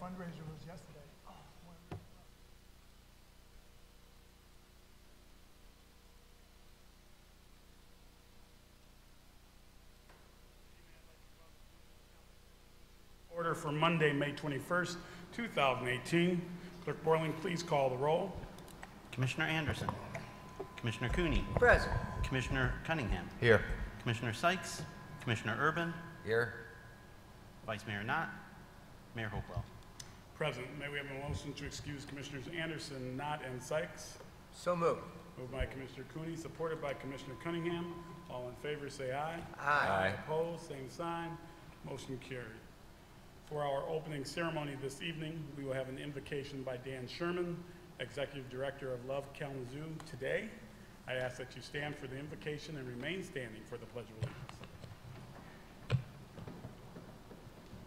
fundraiser was yesterday. Order for Monday, May 21st, 2018. Clerk Borling, please call the roll. Commissioner Anderson. Commissioner Cooney. Present. Commissioner Cunningham. Here. Commissioner Sykes. Commissioner Urban. Here. Vice Mayor Knott. Mayor Hopewell. Present. May we have a motion to excuse Commissioners Anderson, Knott, and Sykes? So moved. Moved by Commissioner Cooney, supported by Commissioner Cunningham. All in favor say aye. Aye. Opposed, same sign. Motion carried. For our opening ceremony this evening, we will have an invocation by Dan Sherman, Executive Director of Love Kalamazoo today. I ask that you stand for the invocation and remain standing for the Pledge of Allegiance.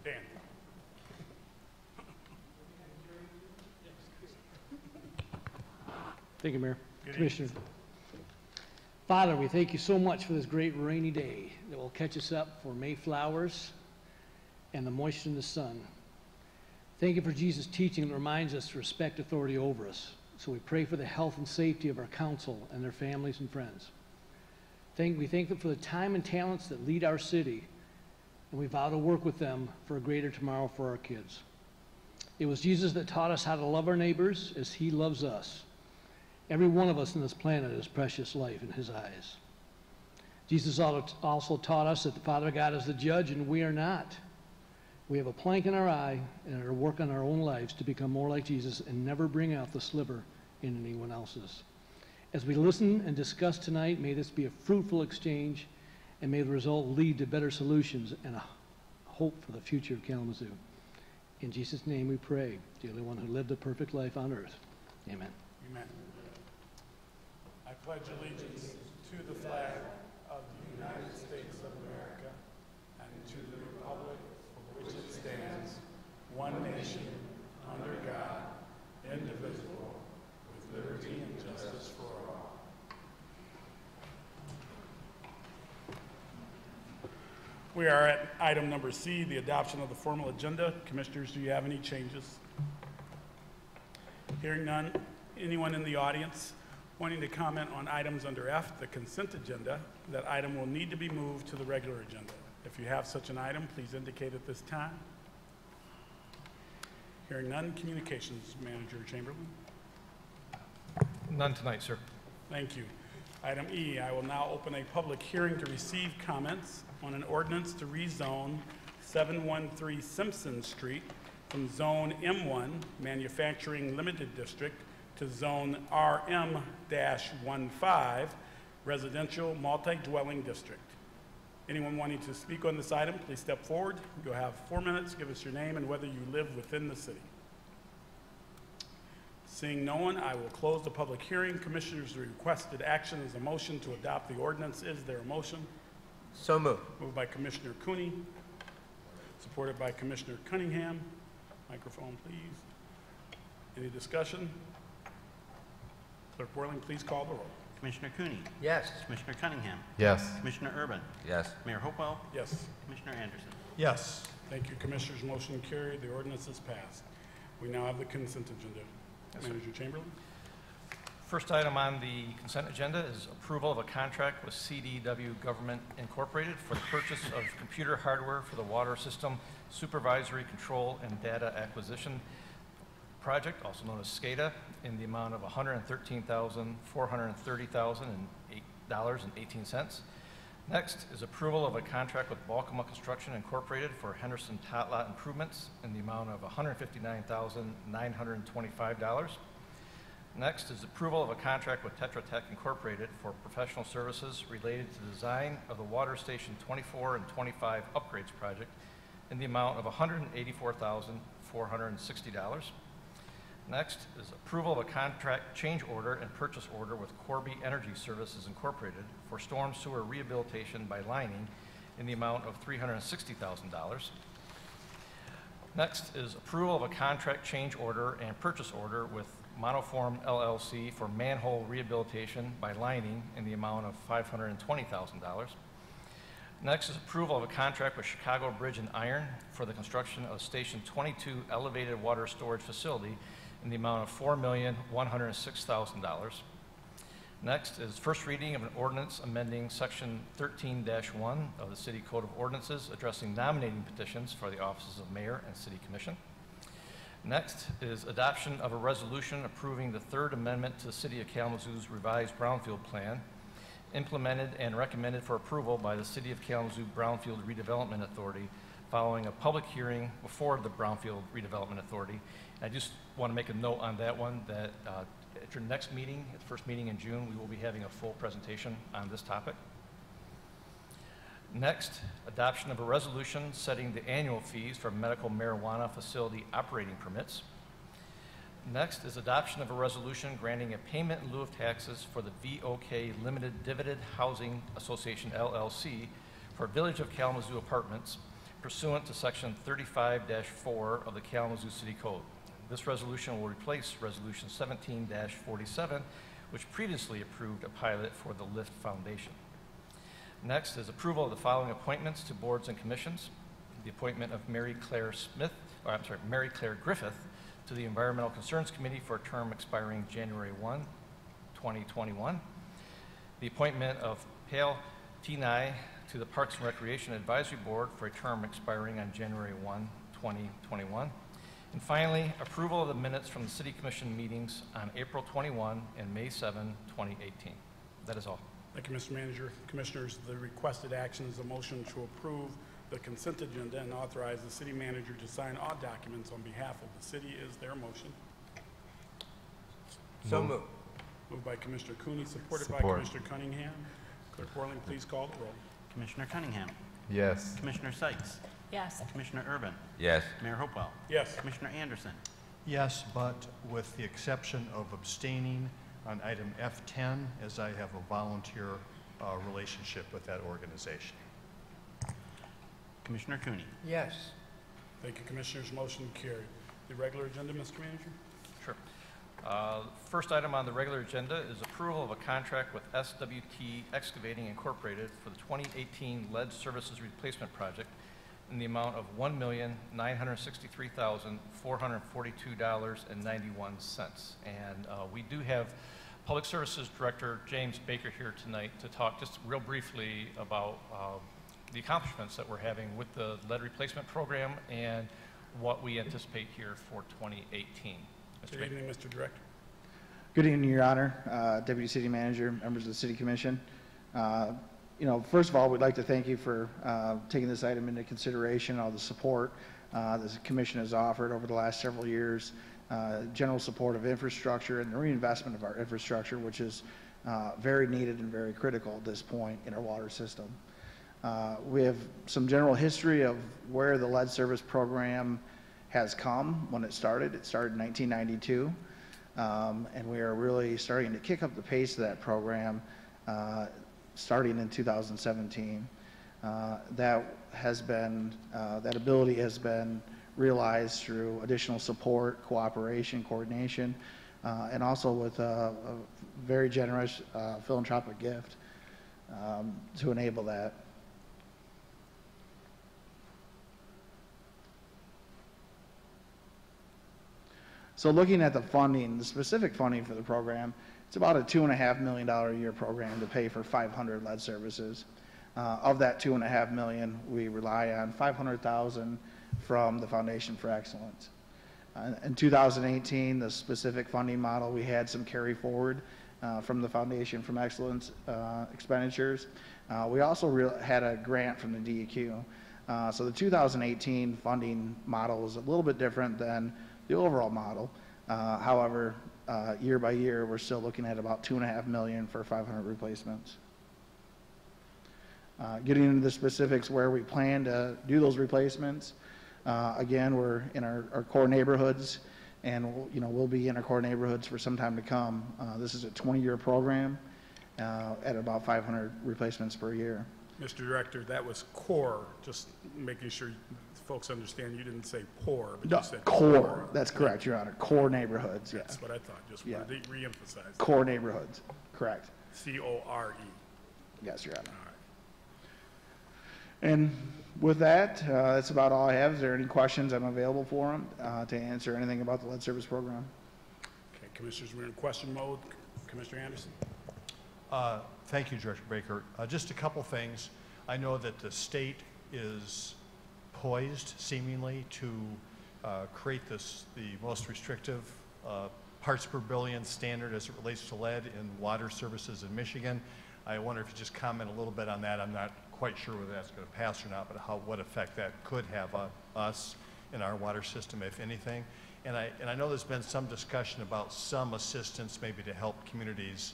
Dan. Thank you, Mayor. Good Commissioner. Father, we thank you so much for this great rainy day that will catch us up for Mayflowers and the moisture in the sun. Thank you for Jesus' teaching that reminds us to respect authority over us. So we pray for the health and safety of our council and their families and friends. We thank them for the time and talents that lead our city, and we vow to work with them for a greater tomorrow for our kids. It was Jesus that taught us how to love our neighbors as he loves us. Every one of us on this planet is precious life in his eyes. Jesus also taught us that the Father God is the judge and we are not. We have a plank in our eye and are to work on our own lives to become more like Jesus and never bring out the sliver in anyone else's. As we listen and discuss tonight, may this be a fruitful exchange and may the result lead to better solutions and a hope for the future of Kalamazoo. In Jesus' name we pray, the only one who lived a perfect life on earth. Amen. Amen. I pledge allegiance to the flag of the United States of America and to the republic for which it stands, one nation, under God, indivisible, with liberty and justice for all. We are at item number C, the adoption of the formal agenda. Commissioners, do you have any changes? Hearing none, anyone in the audience wanting to comment on items under F, the consent agenda, that item will need to be moved to the regular agenda. If you have such an item, please indicate at this time. Hearing none, Communications Manager Chamberlain. None tonight, sir. Thank you. Item E, I will now open a public hearing to receive comments on an ordinance to rezone 713 Simpson Street from Zone M1, Manufacturing Limited District, to Zone RM-15, Residential Multi-Dwelling District. Anyone wanting to speak on this item, please step forward. You'll have 4 minutes. Give us your name and whether you live within the city. Seeing no one, I will close the public hearing. Commissioners, requested action is a motion to adopt the ordinance. Is there a motion? So moved. Moved by Commissioner Cooney, supported by Commissioner Cunningham. Microphone, please. Any discussion? Clerk Borling, please call the roll. Commissioner Cooney. Yes. Commissioner Cunningham. Yes. Commissioner Urban. Yes. Mayor Hopewell. Yes. Commissioner Anderson. Yes. Thank you, Commissioners. Motion carried. The ordinance is passed. We now have the consent agenda. Yes, sir. Manager Chamberlain. First item on the consent agenda is approval of a contract with CDW Government Incorporated for the purchase of computer hardware for the water system supervisory control and data acquisition project, also known as SCADA, in the amount of $113,430,008.18. Next is approval of a contract with Balkema Construction Incorporated for Henderson Tot Lot improvements in the amount of $159,925. Next is approval of a contract with Tetra Tech Incorporated for professional services related to the design of the Water Station 24 and 25 upgrades project in the amount of $184,460. Next is approval of a contract change order and purchase order with Corby Energy Services Incorporated for storm sewer rehabilitation by lining in the amount of $360,000. Next is approval of a contract change order and purchase order with Monoform LLC for manhole rehabilitation by lining in the amount of $520,000. Next is approval of a contract with Chicago Bridge and Iron for the construction of Station 22 elevated water storage facility in the amount of $4,106,000. Next is first reading of an ordinance amending Section 13-1 of the City Code of Ordinances addressing nominating petitions for the offices of mayor and city commission. Next is adoption of a resolution approving the Third Amendment to the City of Kalamazoo's revised Brownfield Plan, implemented and recommended for approval by the City of Kalamazoo Brownfield Redevelopment Authority following a public hearing before the Brownfield Redevelopment Authority. I just want to make a note on that one that at your next meeting, the first meeting in June, we will be having a full presentation on this topic. Next, adoption of a resolution setting the annual fees for medical marijuana facility operating permits. Next is adoption of a resolution granting a payment in lieu of taxes for the VOK Limited Dividend Housing Association, LLC, for Village of Kalamazoo Apartments pursuant to Section 35-4 of the Kalamazoo City Code. This resolution will replace Resolution 17-47, which previously approved a pilot for the Lift Foundation. Next is approval of the following appointments to boards and commissions. The appointment of Mary Claire Griffith to the Environmental Concerns Committee for a term expiring January 1, 2021. The appointment of Pale Tinai to the Parks and Recreation Advisory Board for a term expiring on January 1, 2021. And finally, approval of the minutes from the City Commission meetings on April 21 and May 7, 2018. That is all. Thank you, Mr. Manager. Commissioners, the requested action is a motion to approve the consent agenda and authorize the city manager to sign all documents on behalf of the city. Is there a motion? So moved. Moved by Commissioner Cooney, supported by Support. Commissioner Cunningham. Clerk Worling, please call the roll. Commissioner Cunningham. Yes. Commissioner Sykes. Yes. Commissioner Urban. Yes. Mayor Hopewell. Yes. Commissioner Anderson. Yes, but with the exception of abstaining on item F10, as I have a volunteer relationship with that organization. Commissioner Cooney. Yes. Thank you, Commissioners. Motion carried. The regular agenda, Mr. Manager? Sure. First item on the regular agenda is approval of a contract with SWT Excavating Incorporated for the 2018 lead services replacement project in the amount of $1,963,442.91. And we do have Public Services Director James Baker here tonight to talk just real briefly about the accomplishments that we're having with the lead replacement program and what we anticipate here for 2018. Mr. Good Baker. evening, Mr. Director. Good evening, Your Honor, Deputy City Manager, members of the City Commission. First of all, we'd like to thank you for taking this item into consideration, all the support the Commission has offered over the last several years, general support of infrastructure and the reinvestment of our infrastructure, which is very needed and very critical at this point in our water system. We have some general history of where the lead service program has come when it started. It started in 1992, and we are really starting to kick up the pace of that program starting in 2017. That ability has been realized through additional support, cooperation, coordination, and also with a very generous philanthropic gift to enable that. So looking at the funding, the specific funding for the program, it's about a $2.5 million a year program to pay for 500 lead services. Of that $2.5 million, we rely on $500,000 from the Foundation for Excellence. In 2018, the specific funding model, we had some carry forward from the Foundation for Excellence expenditures. We also had a grant from the DEQ. So the 2018 funding model is a little bit different than the overall model. However, year by year, we're still looking at about $2.5 million for 500 replacements. Getting into the specifics where we plan to do those replacements, again, we're in our core neighborhoods, and we'll be in our core neighborhoods for some time to come. This is a 20-year program at about 500 replacements per year. Mr. Director, that was core, just making sure folks understand you didn't say poor, but No, you said core. That's correct, Your Honor. Core neighborhoods, yeah. That's what I thought. Just Yeah. wanted to reemphasize. Core neighborhoods, correct. C-O-R-E. Yes, Your Honor. All right. And with that, that's about all I have. Is there any questions? I'm available for them to answer anything about the lead service program. Okay, Commissioners, we're in question mode. Commissioner Anderson? Thank you, Director Baker. Just a couple things. I know that the state is poised, seemingly, to create the most restrictive parts per billion standard as it relates to lead in water services in Michigan. I wonder if you just comment a little bit on that. I'm not quite sure whether that's going to pass or not, but what effect that could have on us in our water system, if anything. And I know there's been some discussion about some assistance maybe to help communities,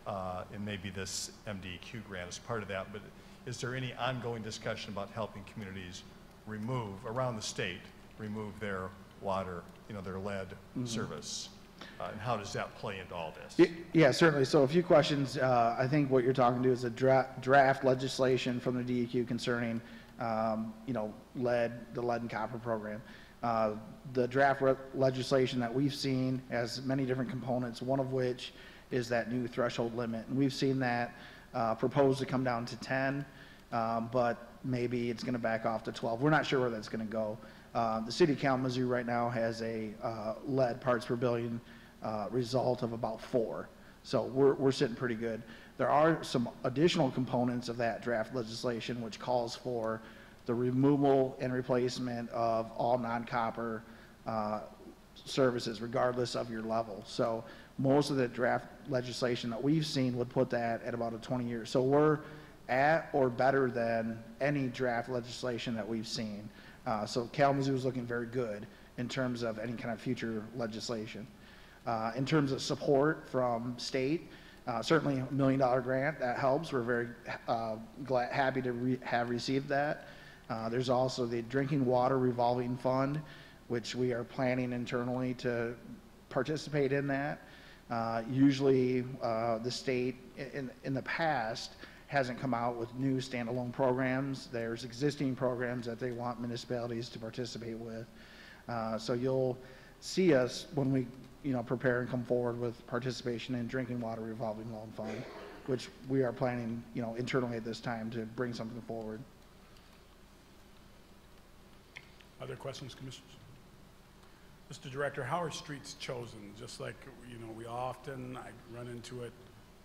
and maybe this MDEQ grant is part of that, but is there any ongoing discussion about helping communities remove, around the state, remove their water, their lead service? And how does that play into all this? Yeah, certainly. So a few questions. I think what you're talking to is a draft legislation from the DEQ concerning, the lead and copper program. The draft legislation that we've seen has many different components, one of which is that new threshold limit. And we've seen that proposed to come down to 10, but maybe it's going to back off to 12. We're not sure where that's going to go. The city of Kalamazoo right now has a lead parts per billion result of about 4. So we're sitting pretty good. There are some additional components of that draft legislation which calls for the removal and replacement of all non-copper services regardless of your level. So most of the draft legislation that we've seen would put that at about a 20 years. So we're at or better than any draft legislation that we've seen. So Kalamazoo is looking very good in terms of any kind of future legislation. In terms of support from state, certainly $1 million grant, that helps. We're very happy to have received that. There's also the Drinking Water Revolving Fund, which we are planning internally to participate in that. Usually the state in the past hasn't come out with new standalone programs. There's existing programs that they want municipalities to participate with. So you'll see us when we prepare and come forward with participation in Drinking Water Revolving Loan Fund, which we are planning, internally at this time to bring something forward. Other questions, Commissioners? Mr. Director, how are streets chosen? Just like, we often, I run into it,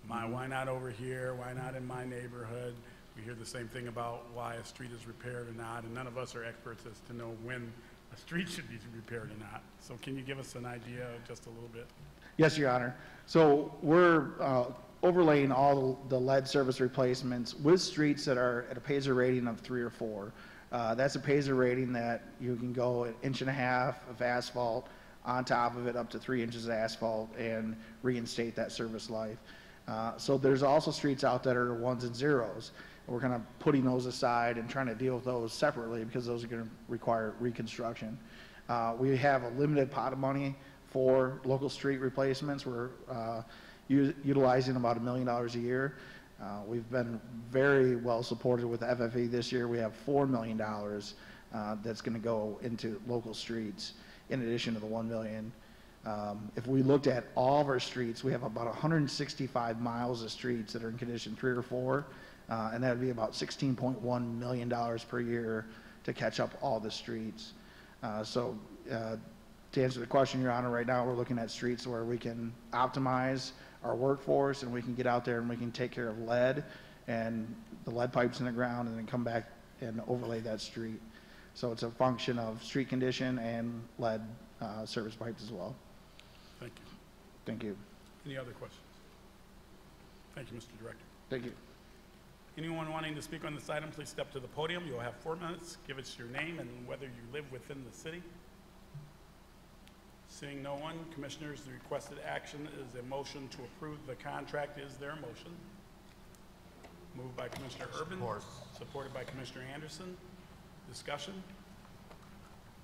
why not over here? Why not in my neighborhood? We hear the same thing about why a street is repaired or not, and none of us are experts as to know when a street should be repaired or not. So can you give us an idea just a little bit? Yes, Your Honor. So we're overlaying all the lead service replacements with streets that are at a PASER rating of 3 or 4. That's a PASER rating that you can go 1.5 inches of asphalt on top of it up to 3 inches of asphalt and reinstate that service life. So there's also streets out that are 1s and 0s. We're kind of putting those aside and trying to deal with those separately because those are going to require reconstruction. We have a limited pot of money for local street replacements. We're utilizing about $1 million a year. We've been very well supported with FFE this year. We have $4 million that's going to go into local streets in addition to the $1 million. If we looked at all of our streets, we have about 165 miles of streets that are in condition 3 or 4, and that would be about $16.1 million per year to catch up all the streets. So to answer the question, Your Honor, right now we're looking at streets where we can optimize our workforce and we can get out there and we can take care of lead and the lead pipes in the ground and then come back and overlay that street. So it's a function of street condition and lead service pipes as well. Thank you. Thank you. Any other questions? Thank you, Mr. Director. Thank you. Anyone wanting to speak on this item, please step to the podium. You'll have 4 minutes. Give us your name and whether you live within the city. Seeing no one, Commissioners, the requested action is a motion to approve the contract. Is there a motion? Moved by Commissioner Urban. Support. Supported by Commissioner Anderson. Discussion?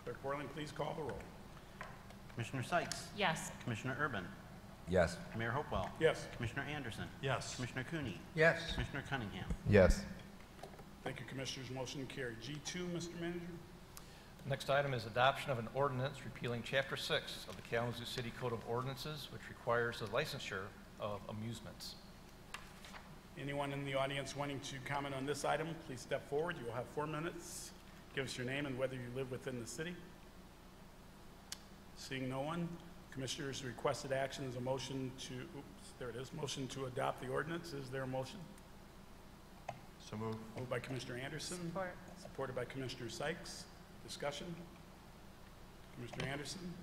Clerk Borland, please call the roll. Commissioner Sykes? Yes. Commissioner Urban? Yes. Mayor Hopewell? Yes. Commissioner Anderson? Yes. Commissioner Cooney? Yes. Commissioner Cunningham? Yes. Thank you, Commissioners. Motion carried. G2, Mr. Manager. Next item is adoption of an ordinance repealing Chapter 6 of the Kalamazoo City Code of Ordinances, which requires the licensure of amusements. Anyone in the audience wanting to comment on this item, please step forward. You will have 4 minutes. Give us your name and whether you live within the city. Seeing no one, Commissioners' requested action is a motion to, there it is, motion to adopt the ordinance. Is there a motion? So moved. Moved by Commissioner Anderson. Support. Supported by Commissioner Sykes. Discussion? Commissioner Anderson?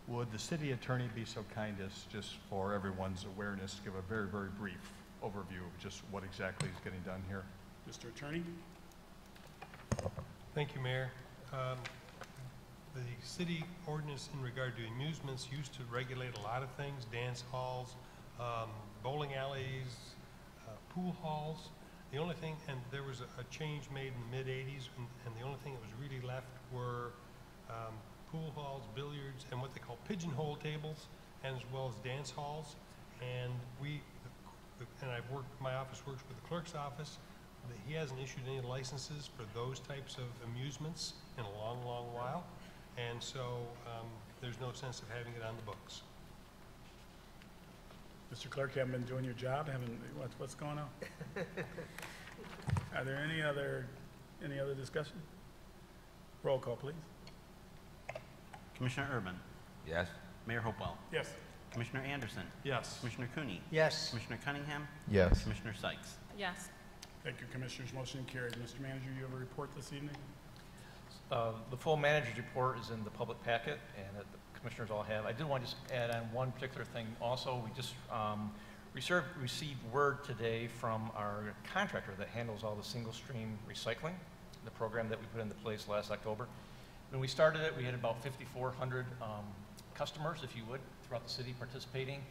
Would the city attorney be so kind as, just for everyone's awareness, give a very, very brief overview of just what exactly is getting done here? Mr. Attorney? Thank you, Mayor. The city ordinance in regard to amusements used to regulate a lot of things, dance halls, bowling alleys, pool halls. The only thing, and there was a change made in the mid-'80s, and the only thing that was really left were pool halls, billiards, and what they call pigeonhole tables, as well as dance halls. And my office works with the clerk's office. He hasn't issued any licenses for those types of amusements in a long, long while. And so there's no sense of having it on the books. Mr. Clerk, you haven't been doing your job? What's going on? Are there any other discussion? Roll call, please. Commissioner Urban, Yes. Mayor Hopewell, Yes. Commissioner Anderson, Yes. Commissioner Cooney, Yes. Commissioner Cunningham, Yes. Commissioner Sykes. Yes. Thank you, Commissioners. Motion carried. Mr. Manager, you have a report this evening? The full manager's report is in the public packet, and that the commissioners all have. I did want to just add on one particular thing also. We just received word today from our contractor that handles all the single-stream recycling, the program that we put into place last October. When we started it, we had about 5,400 customers, if you would, throughout the city participating,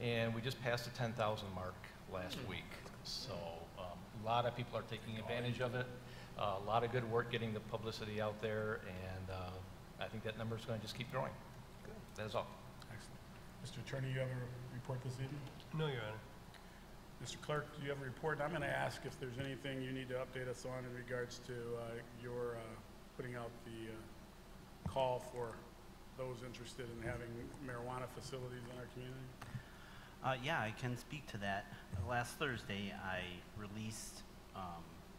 and we just passed the 10,000 mark last week. So a lot of people are taking advantage of it. A lot of good work getting the publicity out there, and I think that number is going to just keep growing. Good. That is all. Excellent. Mr. Attorney, you have a report this evening? No, Your Honor. Mr. Clerk, do you have a report? I'm going to ask if there's anything you need to update us on in regards to your putting out the call for those interested in having marijuana facilities in our community. Yeah, I can speak to that. Last Thursday, I released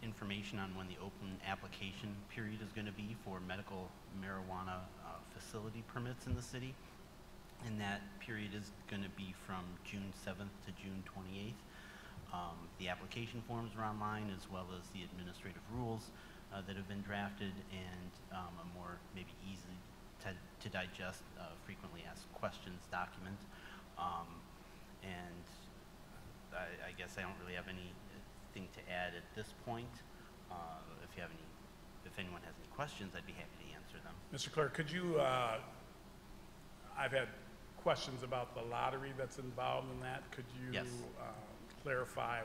information on when the open application period is going to be for medical marijuana facility permits in the city. And that period is going to be from June 7th to June 28th. The application forms are online, as well as the administrative rules that have been drafted, and a more maybe easy to digest frequently asked questions document. And I guess I don't really have anything to add at this point. If anyone has any questions, I'd be happy to answer them. Mr. Clerk, could you, I've had questions about the lottery that's involved in that. Could you Yes. clarify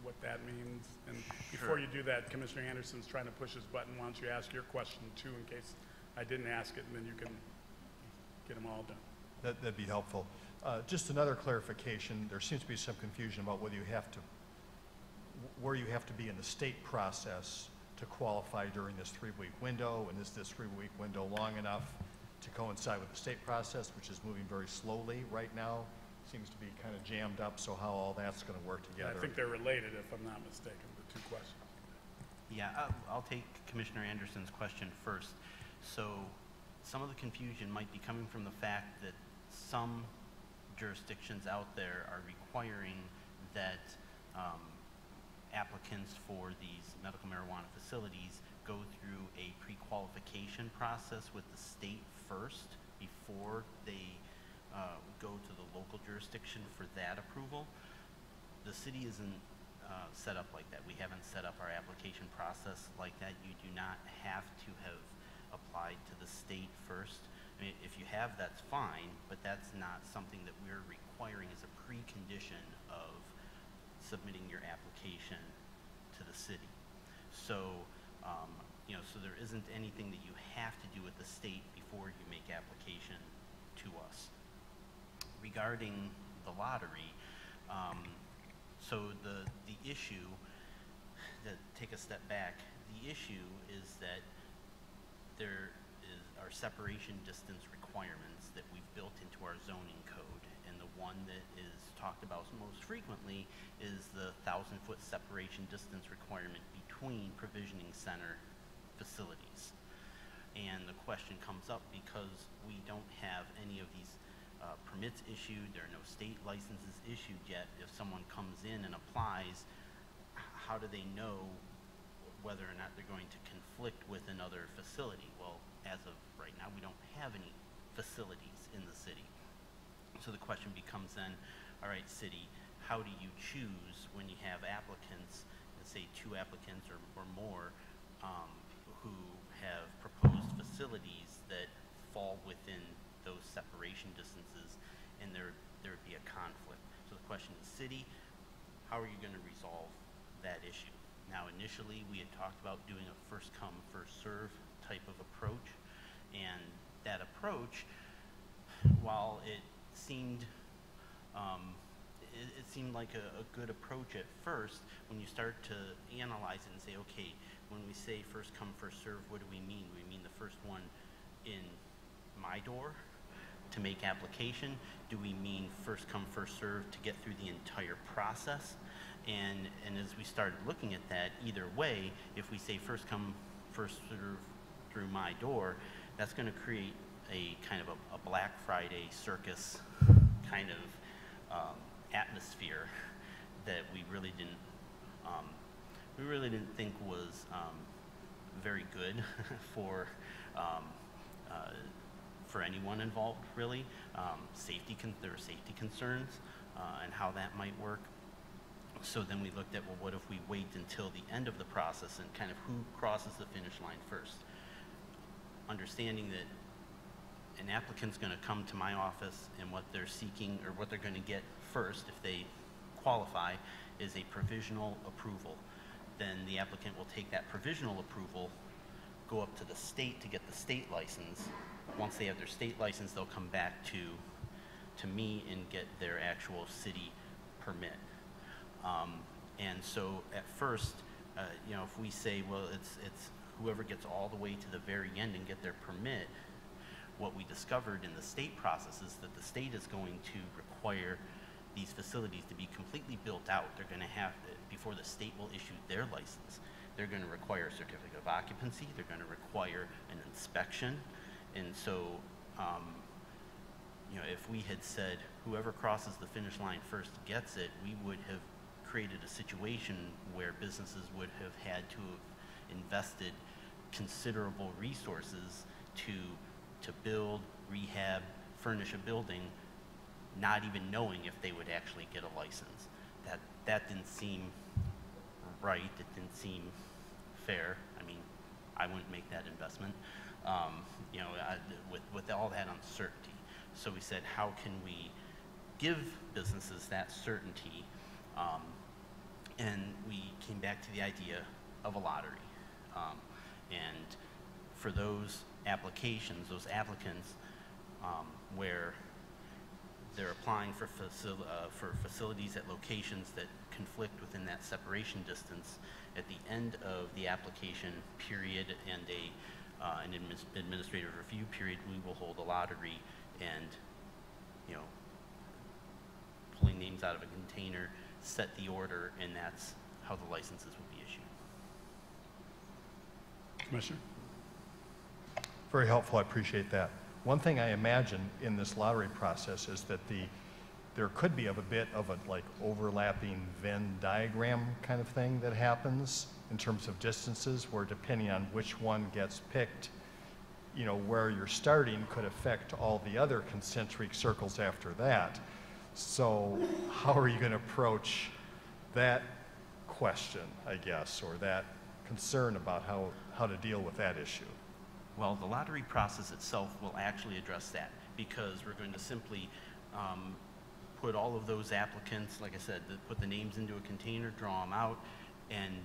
what that means? And before Sure. you do that, Commissioner Anderson's trying to push his button. Why don't you ask your question too, in case I didn't ask it, and then you can get them all done. That'd be helpful. Just another clarification. There seems to be some confusion about whether where you have to be in the state process to qualify during this 3-week window, and is this 3-week window long enough to coincide with the state process, which is moving very slowly right now? Seems to be kind of jammed up, so how all that's going to work Yeah, together. I think they're related, if I'm not mistaken, the two questions. Yeah, I'll take Commissioner Anderson's question first. So some of the confusion might be coming from the fact that some jurisdictions out there are requiring that applicants for these medical marijuana facilities go through a pre-qualification process with the state first before they go to the local jurisdiction for that approval. The city isn't set up like that. We haven't set up our application process like that. You do not have to have applied to the state first. I mean, if you have, that's fine, but that's not something that we're requiring as a precondition of submitting your application to the city. So, so there isn't anything that you have to do with the state before you make application to us. Regarding the lottery, so the issue, take a step back, the issue is that there is are separation distance requirements that we've built into our zoning code. And the one that is talked about most frequently is the 1,000-foot separation distance requirement between provisioning center facilities. And the question comes up because we don't have any of these permits issued, there are no state licenses issued yet. If someone comes in and applies, how do they know whether or not they're going to conflict with another facility? Well, as of right now, we don't have any facilities in the city. So the question becomes then, all right, city, how do you choose when you have applicants, let's say 2 applicants or more, who have proposed facilities that fall within those separation distances, and there would be a conflict. So the question is, city, how are you going to resolve that issue? Now, initially, we had talked about doing a first come, first serve type of approach, and that approach, while it seemed it seemed like a good approach at first, when you start to analyze it and say, okay, when we say first come, first serve, what do we mean? Do we mean the first one in my door to make application? Do we mean first come, first serve to get through the entire process? And as we started looking at that, either way, if we say first come, first serve through my door, that's going to create a kind of a Black Friday circus kind of atmosphere that we really didn't think was very good for anyone involved, really. There were safety concerns and how that might work. So then we looked at, well, what if we wait until the end of the process and kind of who crosses the finish line first? Understanding that an applicant's going to come to my office, and what they're seeking or what they're going to get first, if they qualify, is a provisional approval. Then the applicant will take that provisional approval, go up to the state to get the state license. Once they have their state license, they'll come back to me and get their actual city permit. And so at first, if we say, well, it's whoever gets all the way to the very end and get their permit, what we discovered in the state process is that the state is going to require these facilities to be completely built out. They're going to have to, before the state will issue their license, they're going to require a certificate of occupancy, they're going to require an inspection. And so, if we had said whoever crosses the finish line first gets it, we would have created a situation where businesses would have had to have invested considerable resources to build, rehab, furnish a building, not even knowing if they would actually get a license. That didn't seem right. It didn't seem fair. I mean, I wouldn't make that investment, with all that uncertainty. So we said, how can we give businesses that certainty? And we came back to the idea of a lottery. And for those applications, those applicants, where they're applying for facilities at locations that conflict within that separation distance, at the end of the application period and an administrative review period, we will hold a lottery and, pulling names out of a container, set the order, and that's how the licenses will be issued. Commissioner? Very helpful, I appreciate that. One thing I imagine in this lottery process is that there could be a bit of a overlapping Venn diagram kind of thing that happens in terms of distances, where depending on which one gets picked, where you're starting could affect all the other concentric circles after that. So how are you going to approach that question, I guess, or that concern about how to deal with that issue? Well, the lottery process itself will actually address that, because we're going to simply put all of those applicants, like I said, put the names into a container, draw them out, and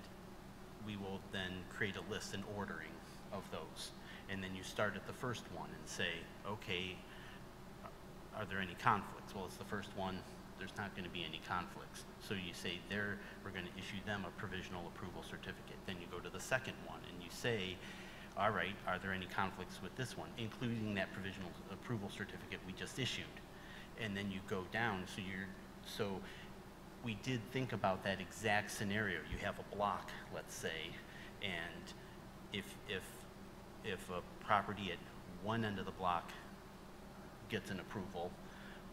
we will then create a list and ordering of those. And then you start at the first one and say, okay, are there any conflicts? Well, it's the first one, there's not going to be any conflicts. So you say we're going to issue them a provisional approval certificate. Then you go to the second one and you say, all right, are there any conflicts with this one, including that provisional approval certificate we just issued? And then you go down, so we did think about that exact scenario. You have a block, let's say, and if a property at one end of the block gets an approval,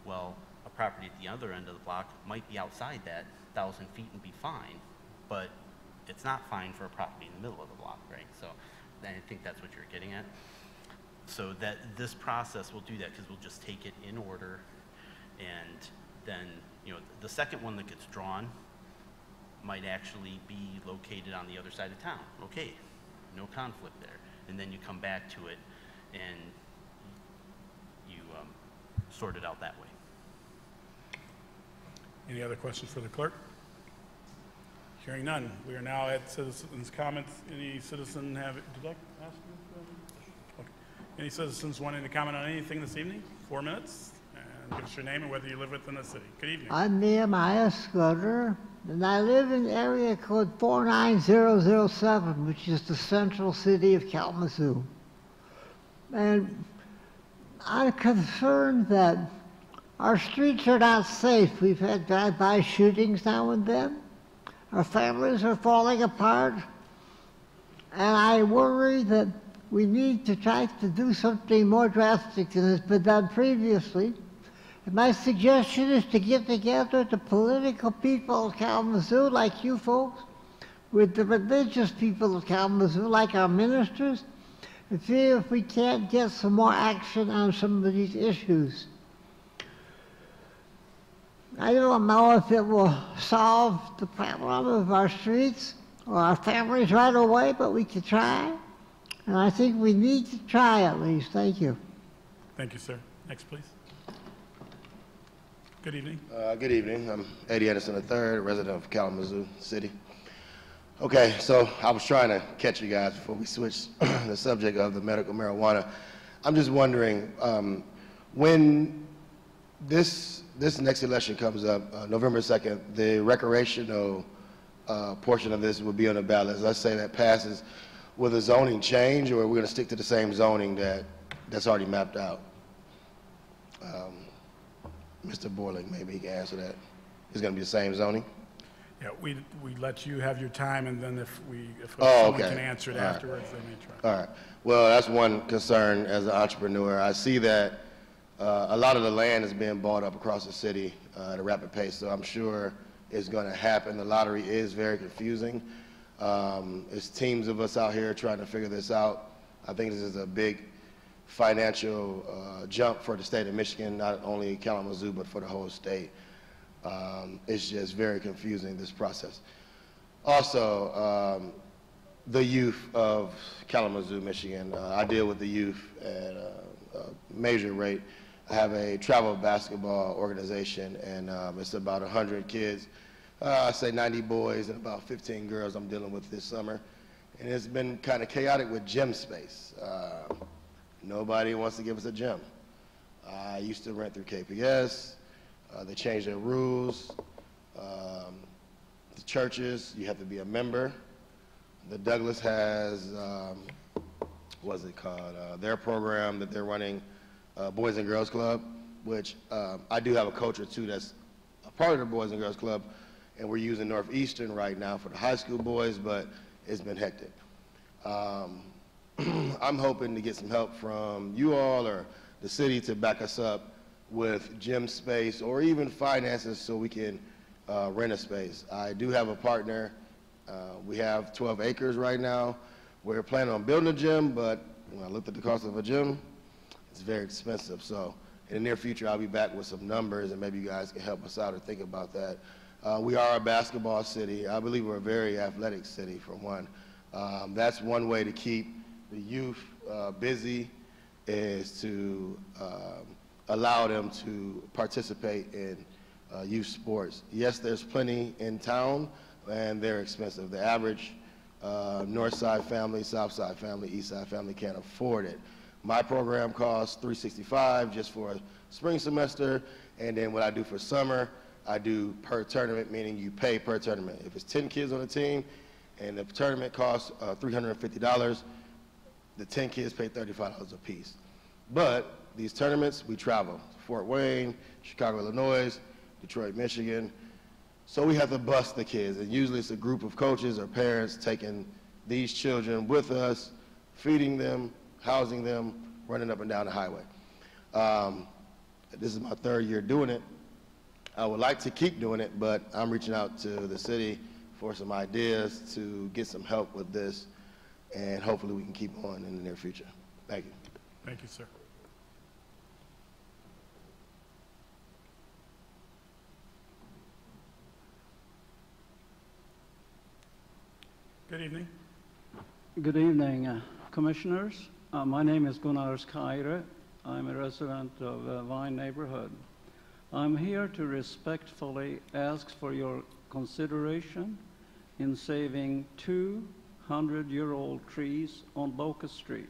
well, a property at the other end of the block might be outside that 1,000 feet and be fine, but it's not fine for a property in the middle of the block, right? So I think that's what you're getting at. So that this process will do that, because we'll just take it in order, and then, you know, the second one that gets drawn might actually be located on the other side of town. Okay, no conflict there. And then you come back to it and you sort it out that way. Any other questions for the clerk? Hearing none, we are now at citizens' comments. Any citizen have, did I ask you? Okay. Any citizens wanting to comment on anything this evening? 4 minutes, and give us your name and whether you live within the city. Good evening. I'm Nehemiah Scudder, and I live in area code 49007, which is the central city of Kalamazoo. And I'm concerned that our streets are not safe. We've had drive-by shootings now and then. Our families are falling apart. And I worry that we need to try to do something more drastic than has been done previously. And my suggestion is to get together the political people of Kalamazoo, like you folks, with the religious people of Kalamazoo, like our ministers, and see if we can't get some more action on some of these issues. I don't know if it will solve the problem of our streets or our families right away, but we can try. And I think we need to try at least. Thank you. Thank you, sir. Next, please. Good evening. Good evening. I'm Eddie Anderson III, resident of Kalamazoo City. Okay, so I was trying to catch you guys before we switch the subject of the medical marijuana. I'm just wondering, when this next election comes up, November 2nd, the recreational portion of this will be on the ballot. Let's say that passes. Will the zoning change, or are we going to stick to the same zoning that's already mapped out? Mr. Borling, maybe he can answer that. It's going to be the same zoning? Yeah, we let you have your time, and then if Oh, someone okay. can answer it All right. afterwards, they may try. All right. Well, that's one concern as an entrepreneur. I see that a lot of the land is being bought up across the city at a rapid pace, so I'm sure it's going to happen. The lottery is very confusing. It's teams of us out here trying to figure this out. I think this is a big financial jump for the state of Michigan, not only Kalamazoo, but for the whole state. It's just very confusing, this process. Also, the youth of Kalamazoo, Michigan. I deal with the youth at a major rate. I have a travel basketball organization, and it's about 100 kids. I say 90 boys and about 15 girls I'm dealing with this summer. And it's been kind of chaotic with gym space. Nobody wants to give us a gym. I used to rent through KPS. They changed their rules. The churches, you have to be a member. The Douglas has, what's it called? Their program that they're running, Boys and Girls Club, which I do have a coach or two that's a part of the Boys and Girls Club, and we're using Northeastern right now for the high school boys, but it's been hectic. I'm hoping to get some help from you all or the city to back us up with gym space or even finances so we can rent a space. I do have a partner. We have 12 acres right now. We're planning on building a gym, but when I looked at the cost of a gym, it's very expensive. So in the near future, I'll be back with some numbers, and maybe you guys can help us out or think about that. We are a basketball city. I believe we're a very athletic city, for one. That's one way to keep the youth busy, is to allow them to participate in youth sports. Yes, there's plenty in town, and they're expensive. The average north side family, south side family, east side family can't afford it. My program costs $365 just for a spring semester, and then what I do for summer, I do per tournament, meaning you pay per tournament. If it's 10 kids on a team and the tournament costs $350, the 10 kids pay $35 a piece. But these tournaments, we travel. Fort Wayne, Chicago, Illinois, Detroit, Michigan. So we have to bus the kids, and usually it's a group of coaches or parents taking these children with us, feeding them, housing them, running up and down the highway. This is my 3rd year doing it. I would like to keep doing it, but I'm reaching out to the city for some ideas to get some help with this, and hopefully we can keep on in the near future. Thank you. Thank you, sir. Good evening. Good evening, Commissioners. My name is Gunnar Skaire. I'm a resident of Vine neighborhood. I'm here to respectfully ask for your consideration in saving 200-year-old trees on Locust Street.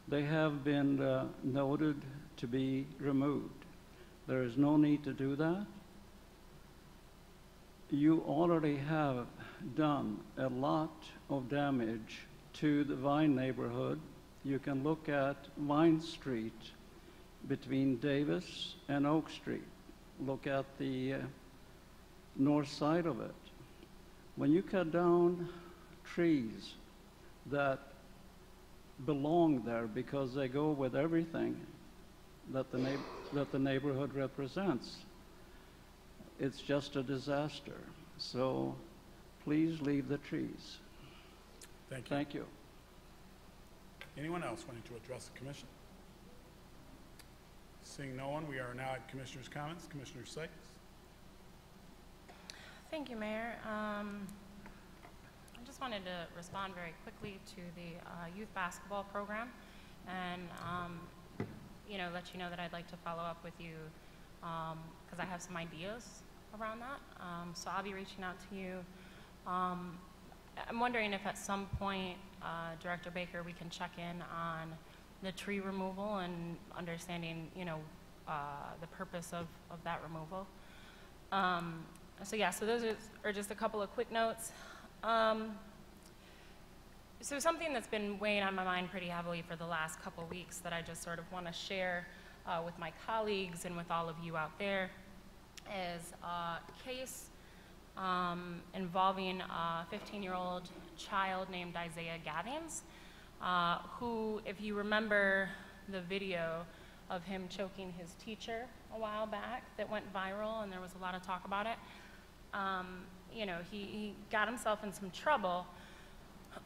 They have been noted to be removed. There is no need to do that. You already have done a lot of damage to the Vine neighborhood. You can look at Vine Street between Davis and Oak Street. Look at the north side of it. When you cut down trees that belong there because they go with everything that the neighborhood represents, it's just a disaster. So please leave the trees. Thank you. Thank you. Anyone else wanting to address the commission? Seeing no one, we are now at Commissioners' comments. Commissioner Sykes. Thank you, Mayor. I just wanted to respond very quickly to the youth basketball program, and let you know that I'd like to follow up with you because I have some ideas around that. So I'll be reaching out to you. I'm wondering if at some point, Director Baker, we can check in on the tree removal and understanding, the purpose of that removal. So those are just a couple of quick notes. So something that's been weighing on my mind pretty heavily for the last couple weeks that I just sort of want to share with my colleagues and with all of you out there is a case involving a 15-year-old child named Isaiah Gaddings, who, if you remember the video of him choking his teacher a while back that went viral and there was a lot of talk about it, he got himself in some trouble.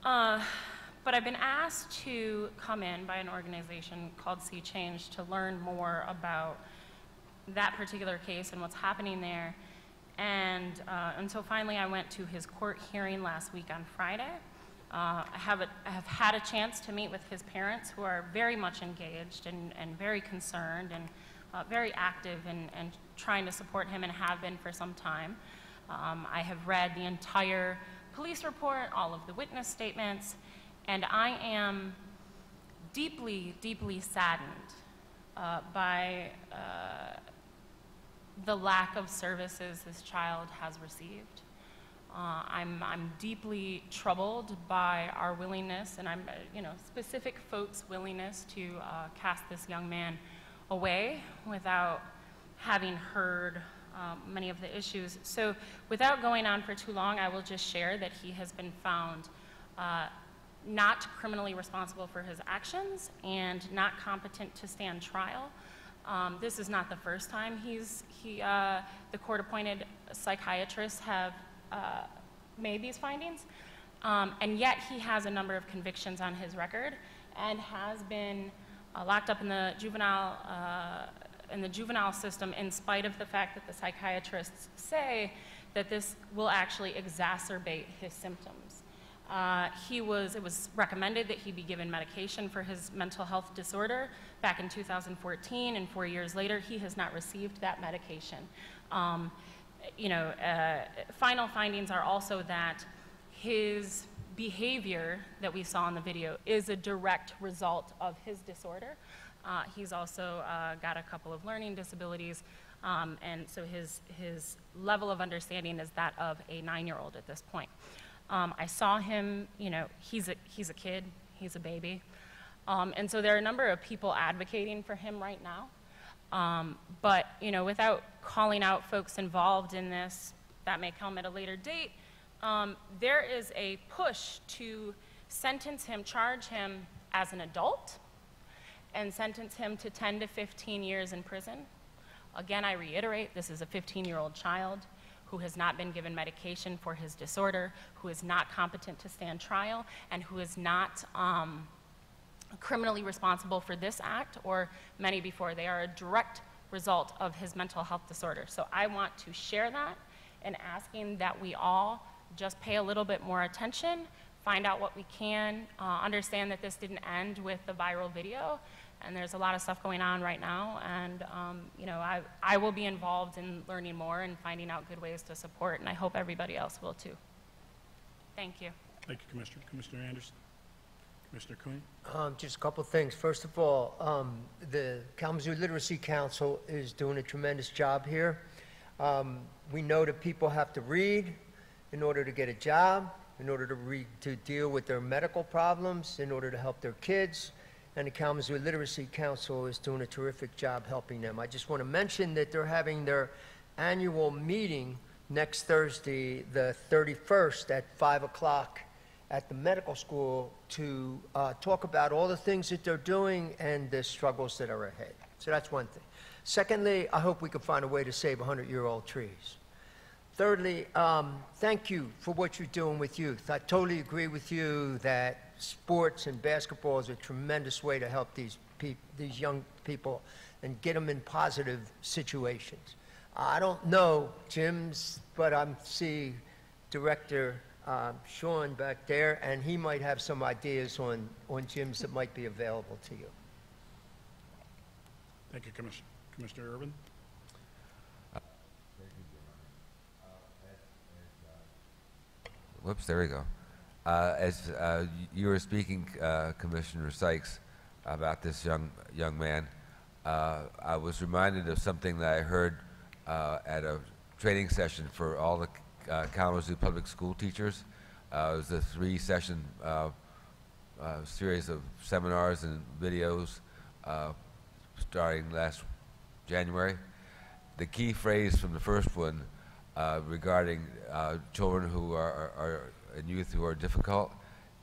But I've been asked to come in by an organization called See Change to learn more about that particular case and what's happening there. And so finally I went to his court hearing last week on Friday. I have had a chance to meet with his parents, who are very much engaged and very concerned and very active in trying to support him and have been for some time. I have read the entire police report, all of the witness statements, and I am deeply, deeply saddened by the lack of services this child has received. I'm deeply troubled by our willingness, and specific folks' willingness to cast this young man away without having heard many of the issues. So without going on for too long, I will just share that he has been found not criminally responsible for his actions and not competent to stand trial. This is not the first time the court-appointed psychiatrists have made these findings, and yet he has a number of convictions on his record and has been locked up in the juvenile system, in spite of the fact that the psychiatrists say that this will actually exacerbate his symptoms. It was recommended that he be given medication for his mental health disorder back in 2014, and 4 years later, he has not received that medication. Final findings are also that his behavior that we saw in the video is a direct result of his disorder. He's also got a couple of learning disabilities, and so his level of understanding is that of a 9-year-old at this point. I saw him, he's a kid, He's a baby. And so there are a number of people advocating for him right now. But, you know, without calling out folks involved in this, that may come at a later date, there is a push to sentence him, charge him as an adult, and sentence him to 10 to 15 years in prison. Again, I reiterate, this is a 15-year-old child who has not been given medication for his disorder, who is not competent to stand trial, and who is not criminally responsible for this act or many before. They are a direct result of his mental health disorder. So I want to share that and asking that we all just pay a little bit more attention, find out what we can, understand that this didn't end with the viral video, and there's a lot of stuff going on right now, and you know, I will be involved in learning more and finding out good ways to support, and I hope everybody else will too. Thank you. Thank you, Commissioner. Commissioner Anderson. Commissioner Cooney. Just a couple of things. First of all, the Kalamazoo Literacy Council is doing a tremendous job here. We know that people have to read in order to get a job, in order to deal with their medical problems, in order to help their kids, and the Kalamazoo Literacy Council is doing a terrific job helping them. I just want to mention that they're having their annual meeting next Thursday, the 31st at 5 o'clock at the medical school to talk about all the things that they're doing and the struggles that are ahead. So that's one thing. Secondly, I hope we can find a way to save 100-year-old trees. Thirdly, thank you for what you're doing with youth. I totally agree with you that sports and basketball is a tremendous way to help these young people and get them in positive situations. I don't know gyms, but I see Director Sean back there, and he might have some ideas on gyms that might be available to you. Thank you, Commissioner. Commissioner Urban. Whoops, there we go. As you were speaking, Commissioner Sykes, about this young man, I was reminded of something that I heard at a training session for all the Kalamazoo public school teachers. It was a 3-session series of seminars and videos starting last January. The key phrase from the first one regarding children who are and youth who are difficult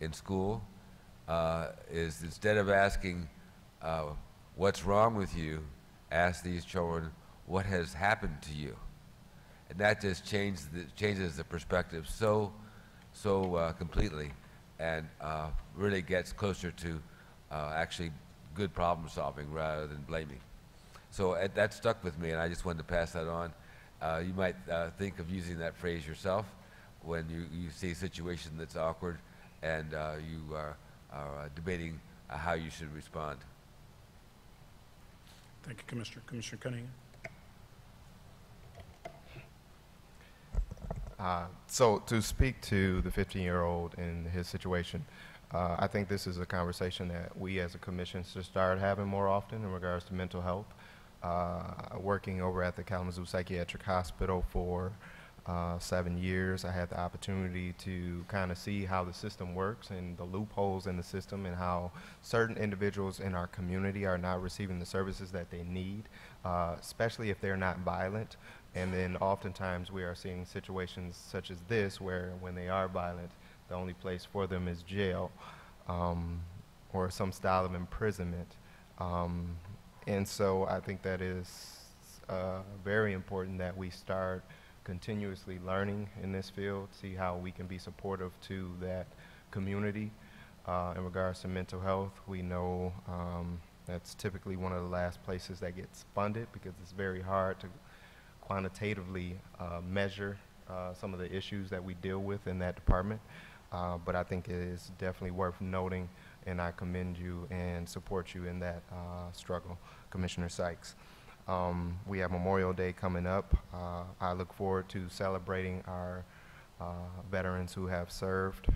in school is, instead of asking what's wrong with you, ask these children what has happened to you. And that just changes the perspective so completely, and really gets closer to actually good problem solving rather than blaming. So that stuck with me, and I just wanted to pass that on. You might think of using that phrase yourself when you see a situation that's awkward and you are debating how you should respond. Thank you, Commissioner. Commissioner Cunningham. So to speak to the 15-year-old in his situation, I think this is a conversation that we as a commission should start having more often in regards to mental health. Working over at the Kalamazoo Psychiatric Hospital for 7 years, I had the opportunity to kind of see how the system works and the loopholes in the system, and how certain individuals in our community are not receiving the services that they need, especially if they're not violent. And then oftentimes we are seeing situations such as this, where when they are violent, the only place for them is jail or some style of imprisonment. And so I think that is very important that we start continuously learning in this field, see how we can be supportive to that community. In regards to mental health, we know that's typically one of the last places that gets funded, because it's very hard to quantitatively measure some of the issues that we deal with in that department. But I think it is definitely worth noting, and I commend you and support you in that struggle, Commissioner Sykes. We have Memorial Day coming up. I look forward to celebrating our veterans who have served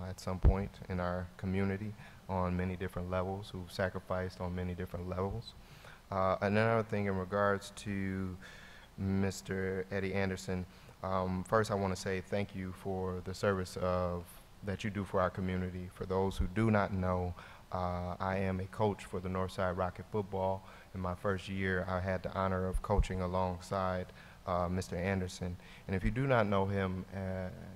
at some point in our community on many different levels, who've sacrificed on many different levels. Another thing in regards to Mr. Eddie Anderson, first I want to say thank you for the service of that you do for our community. For those who do not know, I am a coach for the Northside Rocket Football. In my first year, I had the honor of coaching alongside Mr. Anderson. And if you do not know him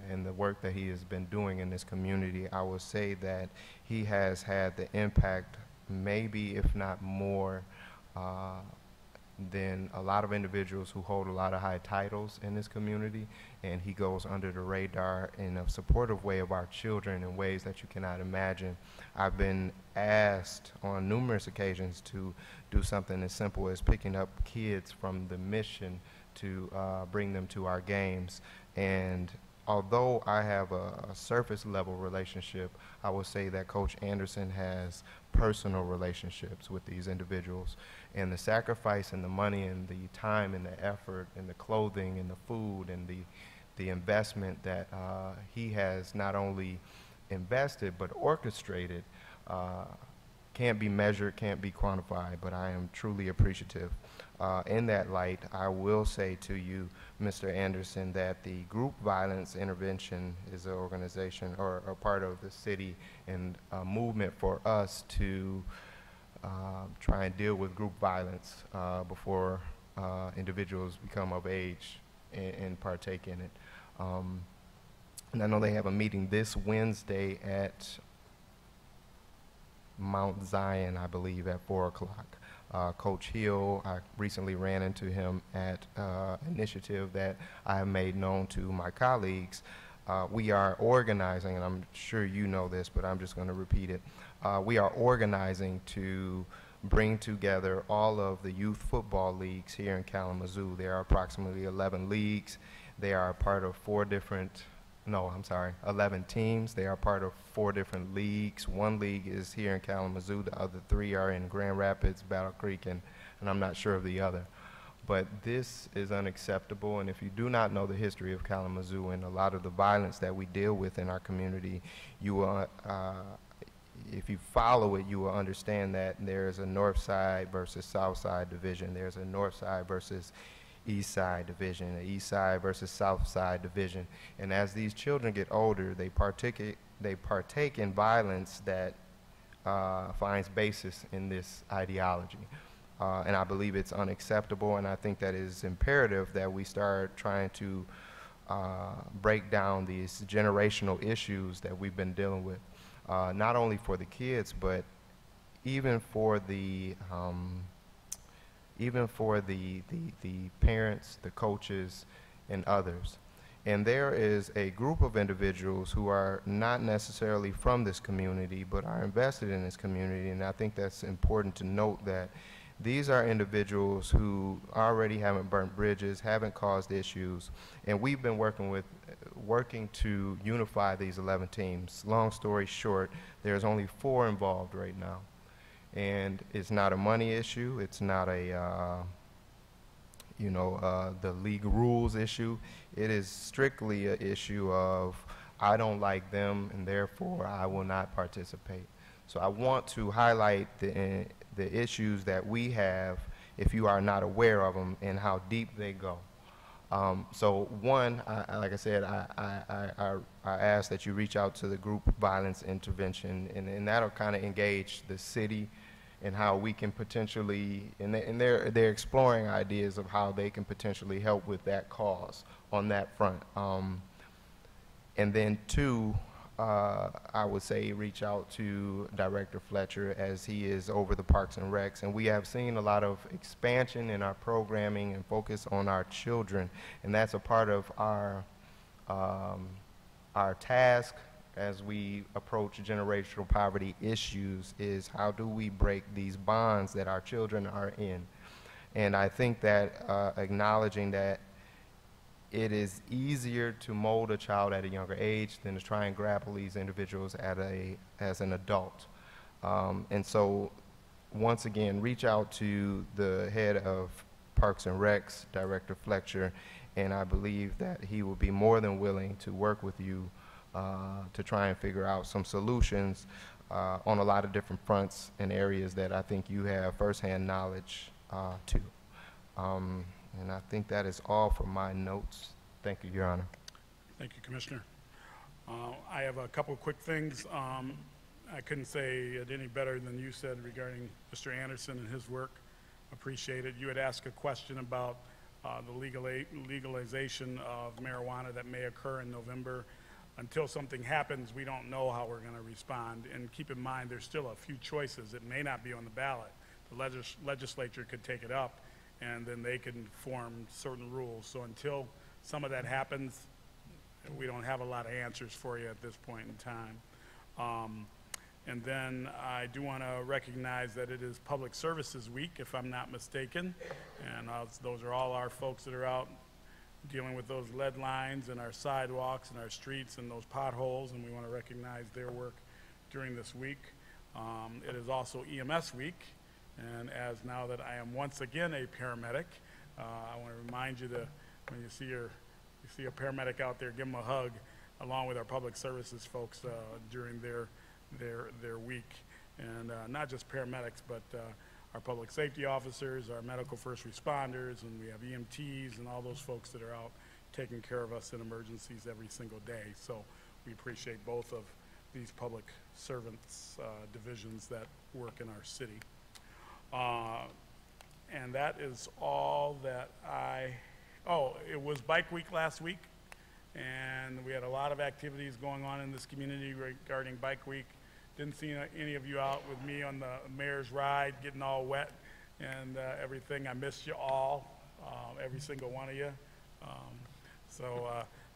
and the work that he has been doing in this community, I will say that he has had the impact, maybe if not more, than a lot of individuals who hold a lot of high titles in this community, and he goes under the radar in a supportive way of our children in ways that you cannot imagine. I've been asked on numerous occasions to do something as simple as picking up kids from the mission to bring them to our games. And although I have a surface level relationship, I will say that Coach Anderson has personal relationships with these individuals. And the sacrifice and the money and the time and the effort and the clothing and the food and the investment that he has not only invested but orchestrated can't be measured, can't be quantified, but I am truly appreciative. In that light, I will say to you, Mr. Anderson, that the Group Violence Intervention is an organization or a part of the city and a movement for us to try and deal with group violence before individuals become of age and partake in it. And I know they have a meeting this Wednesday at Mount Zion, I believe, at 4 o'clock. Coach Hill, I recently ran into him at an initiative that I have made known to my colleagues. We are organizing, and I'm sure you know this, but I'm just going to repeat it. We are organizing to bring together all of the youth football leagues here in Kalamazoo. There are approximately 11 leagues. They are part of 11 teams. They are part of 4 different leagues. One league is here in Kalamazoo. The other 3 are in Grand Rapids, Battle Creek, and I'm not sure of the other. But this is unacceptable, and if you do not know the history of Kalamazoo and a lot of the violence that we deal with in our community, you will, if you follow it, you will understand that there's a north side versus south side division. There's a north side versus east side division, an east side versus south side division. And as these children get older, they partake in violence that finds basis in this ideology. And I believe it's unacceptable, and I think that it is imperative that we start trying to break down these generational issues that we've been dealing with, not only for the kids, but even for the parents, the coaches, and others. And there is a group of individuals who are not necessarily from this community, but are invested in this community, and I think that's important to note that these are individuals who already haven't burnt bridges, haven't caused issues, and we've been working to unify these 11 teams. Long story short, there's only 4 involved right now. And it's not a money issue. It's not a, the league rules issue. It is strictly an issue of I don't like them, and therefore I will not participate. So I want to highlight the issues that we have, if you are not aware of them, and how deep they go. So one, like I said, I ask that you reach out to the Group Violence Intervention, and that'll kind of engage the city and how we can potentially, and they're exploring ideas of how they can potentially help with that cause on that front. And then 2, I would say reach out to Director Fletcher, as he is over the Parks and Recs, and we have seen a lot of expansion in our programming and focus on our children, and that's a part of our task as we approach generational poverty issues, is how do we break these bonds that our children are in. And I think that acknowledging that it is easier to mold a child at a younger age than to try and grapple these individuals as an adult. And so, once again, reach out to the head of Parks and Recs, Director Fletcher, and I believe that he will be more than willing to work with you to try and figure out some solutions on a lot of different fronts and areas that I think you have firsthand knowledge to. And I think that is all for my notes. Thank you, Your Honor. Thank you, Commissioner. I have a couple of quick things. I couldn't say it any better than you said regarding Mr. Anderson and his work. Appreciate it. You had asked a question about the legalization of marijuana that may occur in November. Until something happens, we don't know how we're going to respond. And keep in mind, there's still a few choices. It may not be on the ballot. The legislature could take it up, and then they can form certain rules. So until some of that happens, we don't have a lot of answers for you at this point in time. And then I do want to recognize that it is Public Services Week, if I'm not mistaken. And those are all our folks that are out dealing with those lead lines and our sidewalks and our streets and those potholes, and we want to recognize their work during this week. It is also EMS Week, and as now that I am once again a paramedic, I want to remind you to, when you see a paramedic out there, give them a hug, along with our public services folks during their week. And not just paramedics, but our public safety officers, our medical first responders, and we have EMTs and all those folks that are out taking care of us in emergencies every single day. So we appreciate both of these public servants divisions that work in our city. And that is all that it was Bike Week last week, and we had a lot of activities going on in this community regarding Bike Week. Didn't see any of you out with me on the mayor's ride, getting all wet and everything. I missed you all, every single one of you.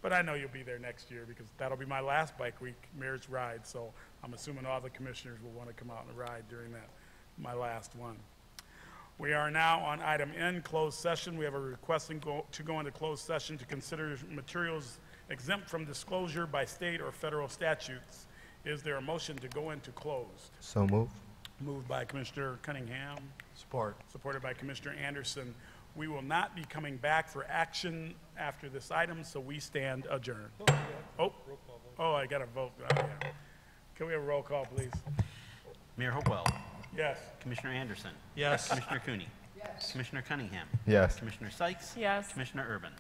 But I know you'll be there next year, because that'll be my last Bike Week mayor's ride. So I'm assuming all the commissioners will want to come out and ride during my last one. We are now on item N, closed session. We have a request to go into closed session to consider materials exempt from disclosure by state or federal statutes. Is there a motion to go into closed? So moved. Moved by Commissioner Cunningham. Support. Supported by Commissioner Anderson. We will not be coming back for action after this item, so we stand adjourned. I got to vote. Oh, yeah. Can we have a roll call, please? Mayor Hopewell. Yes. Commissioner Anderson. Yes. Commissioner Cooney. Yes. Commissioner Cunningham. Yes. Commissioner Sykes. Yes. Commissioner Urban.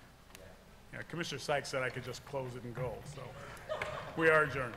Yeah, Commissioner Sykes said I could just close it and go, so we are adjourned.